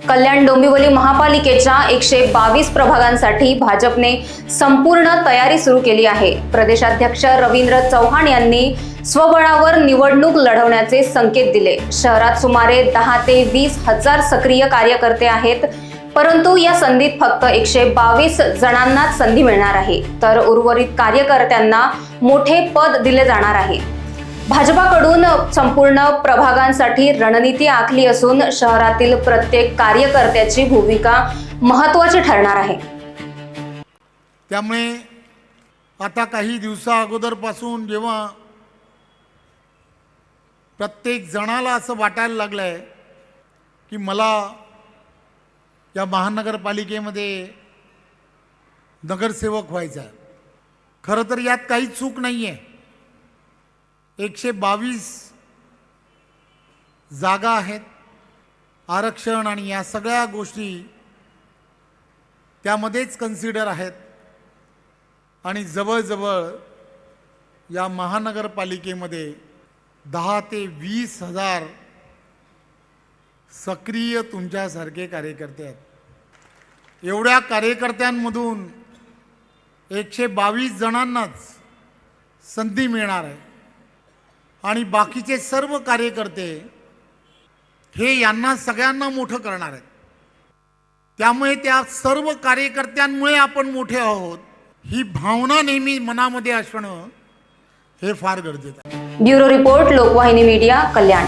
कल्याण डोंबिवली महापालिकेच्या 122 प्रभागांसाठी भाजपने संपूर्ण तयारी सुरू केली आहे। प्रदेशाध्यक्ष रवींद्र चव्हाण यांनी स्वबळावर निवडणूक लढवण्याचे संकेत दिले। शहरात सुमारे 10 ते 20 हजार सक्रिय कार्यकर्ते आहेत, परंतु या संधीत फक्त 122 जणांनाच संधी मिळणार आहे, तर उर्वरित कार्यकर्त्यांना मोठे पद दिले जाणार आहे। भाजपाकडून संपूर्ण प्रभागांसाठी रणनीती आखली असून शहरातील प्रत्येक कार्यकर्त्याची भूमिका महत्त्वाची ठरणार आहे। त्यामुळे आता काही दिवसा अगोदरपासून जेव्हा प्रत्येक जणाला असं वाटायला लागलंय की मला या महानगरपालिकेमध्ये नगरसेवक व्हायचा आहे, खरं तर यात काही चूक नाही आहे। 122 जागा आहेत, आरक्षण आणि या सगळ्या गोष्टी त्यामध्येच कन्सिडर आहेत आणि जवळजवळ या महानगरपालिकेमध्ये 10 ते 20 हजार सक्रिय तुमच्यासारखे कार्यकर्ते आहेत। एवढ्या कार्यकर्त्यांमधून 122 जणांनाच संधी मिळणार आहे आणि बाकीचे सर्व कार्यकर्ते हे यांना सगळ्यांना मोठं करणार आहेत। त्यामुळे त्या सर्व कार्यकर्त्यांमुळे आपण मोठे आहोत ही भावना नेहमी मनामध्ये असणं हे फार गरजेचं आहे। ब्युरो रिपोर्ट, लोकवाहिनी मीडिया, कल्याण।